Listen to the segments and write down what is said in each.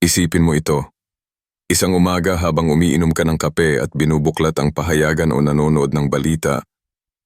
Isipin mo ito. Isang umaga habang umiinom ka ng kape at binubuklat ang pahayagan o nanonood ng balita,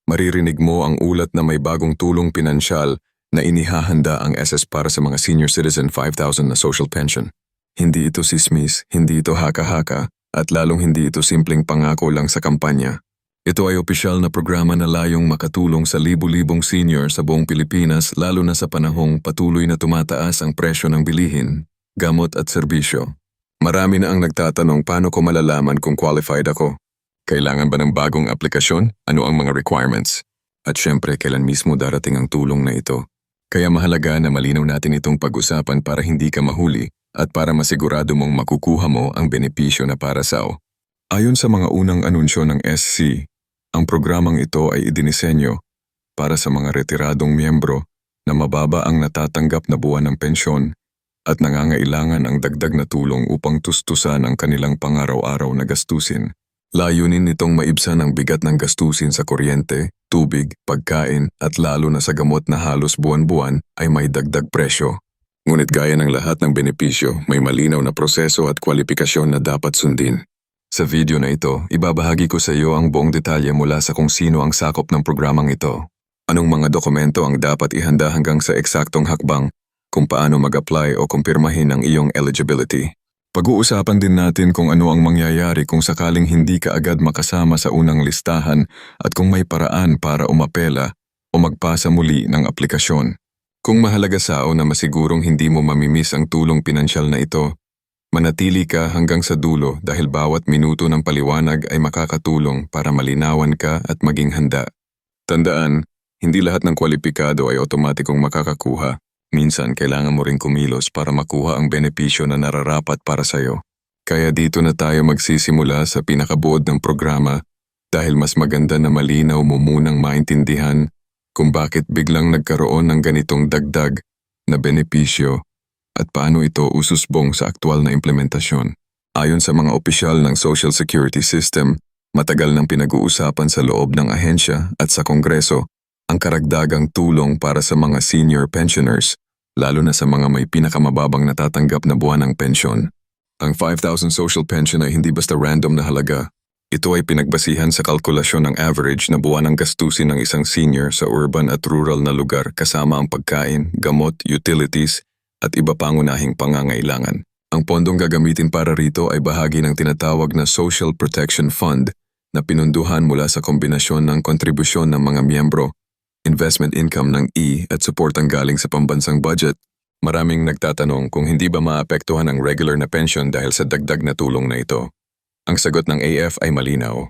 maririnig mo ang ulat na may bagong tulong pinansyal na inihahanda ang SS para sa mga senior citizen 5,000 na social pension. Hindi ito sismis, hindi ito haka-haka, at lalong hindi ito simpleng pangako lang sa kampanya. Ito ay opisyal na programa na layong makatulong sa libu-libong senior sa buong Pilipinas lalo na sa panahong patuloy na tumataas ang presyo ng bilihin, gamot at serbisyo. Marami na ang nagtatanong paano ko malalaman kung qualified ako. Kailangan ba ng bagong aplikasyon? Ano ang mga requirements? At syempre, kailan mismo darating ang tulong na ito? Kaya mahalaga na malinaw natin itong pag-usapan para hindi ka mahuli at para masigurado mong makukuha mo ang benepisyo na para sa'yo. Ayon sa mga unang anunsyo ng SC, ang programang ito ay idinisenyo para sa mga retiradong miyembro na mababa ang natatanggap na buwan ng pensyon at nangangailangan ang dagdag na tulong upang tustusan ang kanilang pangaraw-araw na gastusin. Layunin nitong maibsan ang bigat ng gastusin sa kuryente, tubig, pagkain at lalo na sa gamot na halos buwan-buwan ay may dagdag presyo. Ngunit gaya ng lahat ng benepisyo, may malinaw na proseso at kwalifikasyon na dapat sundin. Sa video na ito, ibabahagi ko sa iyo ang buong detalye mula sa kung sino ang sakop ng programang ito. Anong mga dokumento ang dapat ihanda hanggang sa eksaktong hakbang kung paano mag-apply o kumpirmahin ang iyong eligibility. Pag-uusapan din natin kung ano ang mangyayari kung sakaling hindi ka agad makasama sa unang listahan at kung may paraan para umapela o magpasa muli ng aplikasyon. Kung mahalaga sa'yo na masigurong hindi mo mamimiss ang tulong pinansyal na ito, manatili ka hanggang sa dulo dahil bawat minuto ng paliwanag ay makakatulong para malinawan ka at maging handa. Tandaan, hindi lahat ng kwalipikado ay otomatikong makakakuha. Minsan, kailangan mo ring kumilos para makuha ang benepisyo na nararapat para sa'yo. Kaya dito na tayo magsisimula sa pinakabuod ng programa dahil mas maganda na malinaw mo munang maintindihan kung bakit biglang nagkaroon ng ganitong dagdag na benepisyo at paano ito ususbong sa aktual na implementasyon. Ayon sa mga opisyal ng Social Security System, matagal nang pinag-uusapan sa loob ng ahensya at sa Kongreso ang karagdagang tulong para sa mga senior pensioners, lalo na sa mga may pinakamababang natatanggap na buwan ng pensyon. Ang 5,000 social pension ay hindi basta random na halaga. Ito ay pinagbasihan sa kalkulasyon ng average na buwan ng gastusin ng isang senior sa urban at rural na lugar kasama ang pagkain, gamot, utilities at iba pangunahing pangangailangan. Ang pondong gagamitin para rito ay bahagi ng tinatawag na Social Protection Fund na pinunduhan mula sa kombinasyon ng kontribusyon ng mga miyembro, investment income ng at suportang galing sa pambansang budget. Maraming nagtatanong kung hindi ba maapektuhan ang regular na pension dahil sa dagdag na tulong na ito. Ang sagot ng AF ay malinaw.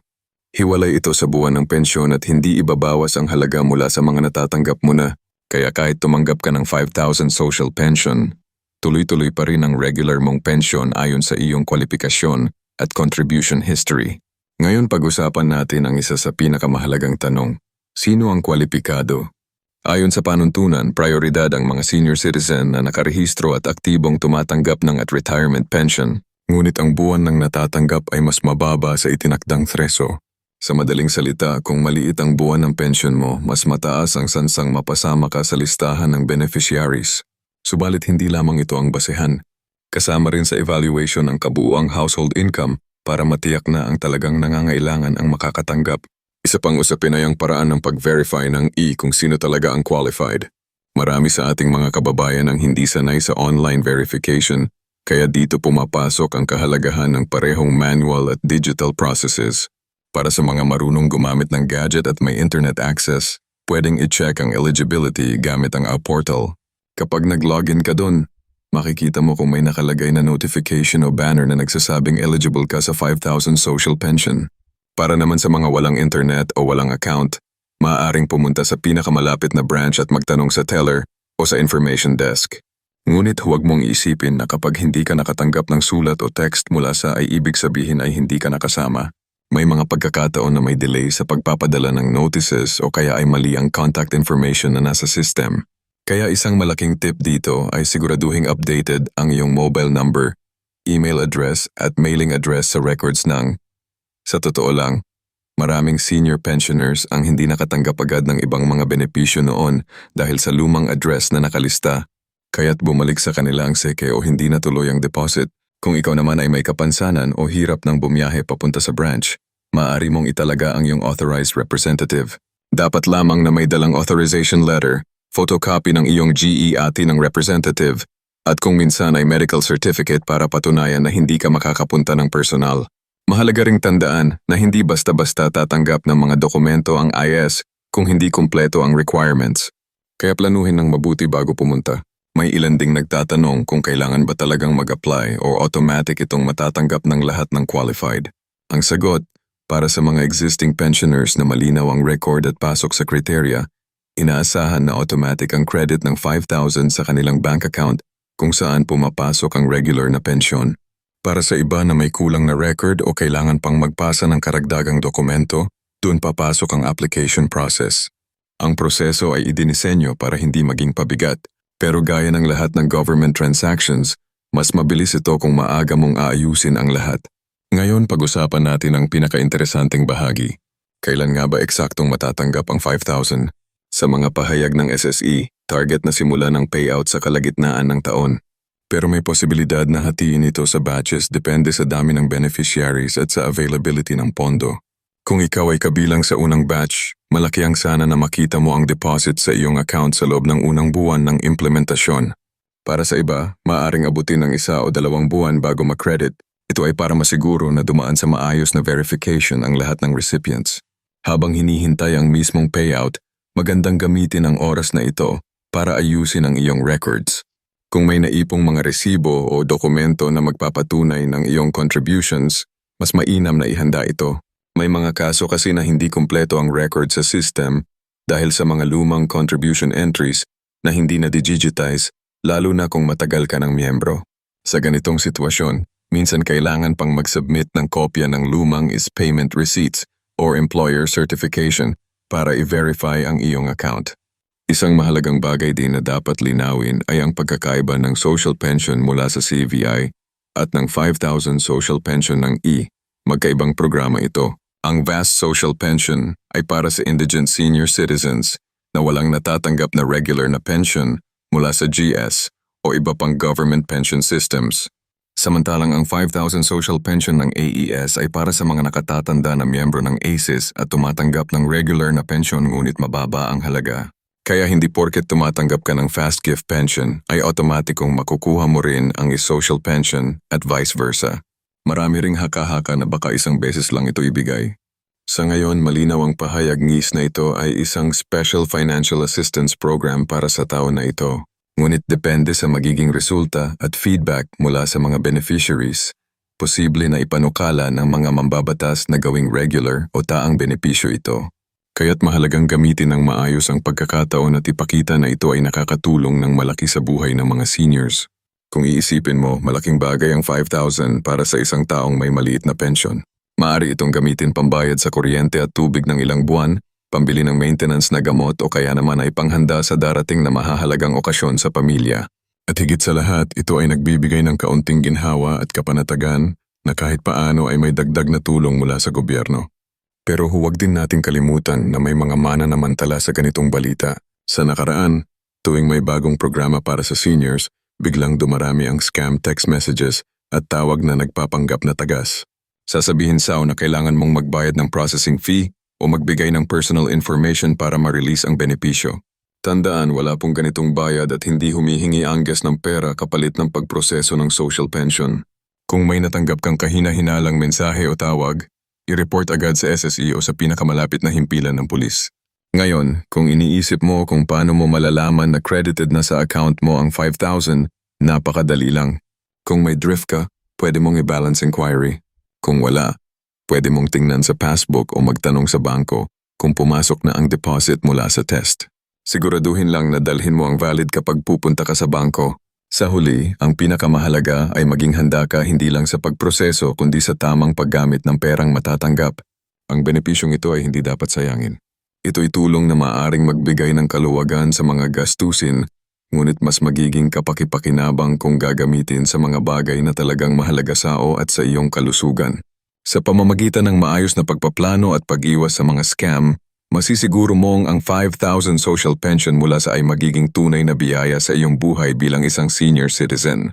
Hiwalay ito sa buwan ng pensyon at hindi ibabawas ang halaga mula sa mga natatanggap mo na. Kaya kahit tumanggap ka ng 5,000 social pension, tuloy-tuloy pa rin ang regular mong pension ayon sa iyong kwalifikasyon at contribution history. Ngayon pag-usapan natin ang isa sa pinakamahalagang tanong. Sino ang kwalipikado? Ayon sa panuntunan, prioridad ang mga senior citizen na nakarehistro at aktibong tumatanggap ng at retirement pension, ngunit ang buwan ng natatanggap ay mas mababa sa itinakdang threso. Sa madaling salita, kung maliit ang buwan ng pension mo, mas mataas ang sansang mapasama ka sa listahan ng beneficiaries. Subalit hindi lamang ito ang basehan. Kasama rin sa evaluation ang kabuuang household income para matiyak na ang talagang nangangailangan ang makakatanggap. Isa pang usapin ay ang paraan ng pag-verify ng kung sino talaga ang qualified. Marami sa ating mga kababayan ang hindi sanay sa online verification, kaya dito pumapasok ang kahalagahan ng parehong manual at digital processes. Para sa mga marunong gumamit ng gadget at may internet access, pwedeng i-check ang eligibility gamit ang portal. Kapag nag-login ka dun, makikita mo kung may nakalagay na notification o banner na nagsasabing eligible ka sa 5,000 social pension. Para naman sa mga walang internet o walang account, maaaring pumunta sa pinakamalapit na branch at magtanong sa teller o sa information desk. Ngunit huwag mong isipin na kapag hindi ka nakatanggap ng sulat o text mula sa ay ibig sabihin ay hindi ka nakasama. May mga pagkakataon na may delay sa pagpapadala ng notices o kaya ay mali ang contact information na nasa system. Kaya isang malaking tip dito ay siguraduhing updated ang iyong mobile number, email address at mailing address sa records ng. Sa totoo lang, maraming senior pensioners ang hindi nakatanggap agad ng ibang mga benepisyo noon dahil sa lumang address na nakalista, kaya't bumalik sa kanila ang seke o hindi natuloy ang deposit Kung ikaw naman ay may kapansanan o hirap ng bumiyahe papunta sa branch, maaari mong italaga ang iyong authorized representative. Dapat lamang na may dalang authorization letter, photocopy ng iyong GEAT ng representative, at kung minsan ay medical certificate para patunayan na hindi ka makakapunta ng personal. Mahalaga ring tandaan na hindi basta-basta tatanggap ng mga dokumento ang IS kung hindi kumpleto ang requirements. Kaya planuhin ng mabuti bago pumunta. May ilan ding nagtatanong kung kailangan ba talagang mag-apply o automatic itong matatanggap ng lahat ng qualified. Ang sagot, para sa mga existing pensioners na malinaw ang record at pasok sa kriteria, inaasahan na automatic ang credit ng 5,000 sa kanilang bank account kung saan pumapasok ang regular na pensyon. Para sa iba na may kulang na record o kailangan pang magpasa ng karagdagang dokumento, doon papasok ang application process. Ang proseso ay idinisenyo para hindi maging pabigat. Pero gaya ng lahat ng government transactions, mas mabilis ito kung maaga mong aayusin ang lahat. Ngayon pag-usapan natin ang pinaka-interesanteng bahagi. Kailan nga ba eksaktong matatanggap ang 5,000? Sa mga pahayag ng SSE, target na simula ng payout sa kalagitnaan ng taon. Pero may posibilidad na hatiin ito sa batches depende sa dami ng beneficiaries at sa availability ng pondo. Kung ikaw ay kabilang sa unang batch, malaki ang sana na makita mo ang deposit sa iyong account sa loob ng unang buwan ng implementasyon. Para sa iba, maaaring abutin ng 1 o 2 buwan bago ma-credit. Ito ay para masiguro na dumaan sa maayos na verification ang lahat ng recipients. Habang hinihintay ang mismong payout, magandang gamitin ang oras na ito para ayusin ang iyong records. Kung may naipong mga resibo o dokumento na magpapatunay ng iyong contributions, mas mainam na ihanda ito. May mga kaso kasi na hindi kumpleto ang record sa system dahil sa mga lumang contribution entries na hindi na-digitize, lalo na kung matagal ka ng miyembro. Sa ganitong sitwasyon, minsan kailangan pang mag-submit ng kopya ng lumang is payment receipts or employer certification para i-verify ang iyong account. Isang mahalagang bagay din na dapat linawin ay ang pagkakaiba ng social pension mula sa CVI at ng 5,000 social pension ng E. Magkaibang programa ito. Ang vast social pension ay para sa indigent senior citizens na walang natatanggap na regular na pension mula sa GS o iba pang government pension systems. Samantalang ang 5,000 social pension ng AES ay para sa mga nakatatanda na miyembro ng ACES at tumatanggap ng regular na pension ngunit mababa ang halaga. Kaya hindi porket tumatanggap ka ng fast gift pension ay automatikong makukuha mo rin ang social pension at vice versa. Marami ring haka-haka na baka isang beses lang ito ibigay. Sa ngayon, malinaw ang pahayag ngis na ito ay isang Special Financial Assistance Program para sa tao na ito. Ngunit depende sa magiging resulta at feedback mula sa mga beneficiaries, posible na ipanukala ng mga mambabatas na gawing regular o taang benepisyo ito. Kaya't mahalagang gamitin ng maayos ang pagkakataon at ipakita na ito ay nakakatulong ng malaki sa buhay ng mga seniors. Kung iisipin mo, malaking bagay ang 5,000 para sa isang taong may maliit na pensyon. Maaari itong gamitin pambayad sa kuryente at tubig ng ilang buwan, pambili ng maintenance na gamot o kaya naman ay panghanda sa darating na mahahalagang okasyon sa pamilya. At higit sa lahat, ito ay nagbibigay ng kaunting ginhawa at kapanatagan na kahit paano ay may dagdag na tulong mula sa gobyerno. Pero huwag din nating kalimutan na may mga mananamantala sa ganitong balita. Sa nakaraan, tuwing may bagong programa para sa seniors, biglang dumarami ang scam text messages at tawag na nagpapanggap na tagas. Sasabihin sao na kailangan mong magbayad ng processing fee o magbigay ng personal information para ma-release ang benepisyo. Tandaan, wala pong ganitong bayad at hindi humihingi angges ng pera kapalit ng pagproseso ng social pension. Kung may natanggap kang kahina-hinalang mensahe o tawag, i-report agad sa SSE o sa pinakamalapit na himpilan ng pulis. Ngayon, kung iniisip mo kung paano mo malalaman na credited na sa account mo ang 5,000, napakadali lang. Kung may drift ka, pwede mong i-balance inquiry. Kung wala, pwede mong tingnan sa passbook o magtanong sa bangko kung pumasok na ang deposit mula sa test. Siguraduhin lang na dalhin mo ang valid kapag pupunta ka sa bangko. Sa huli, ang pinakamahalaga ay maging handa ka hindi lang sa pagproseso kundi sa tamang paggamit ng perang matatanggap. Ang benepisyong ito ay hindi dapat sayangin. Ito'y tulong na maaaring magbigay ng kaluwagan sa mga gastusin, ngunit mas magiging kapaki-pakinabang kung gagamitin sa mga bagay na talagang mahalaga sao at sa iyong kalusugan. Sa pamamagitan ng maayos na pagpaplano at pag-iwas sa mga scam, masisiguro mong ang 5,000 social pension mula sa ay magiging tunay na biyaya sa iyong buhay bilang isang senior citizen.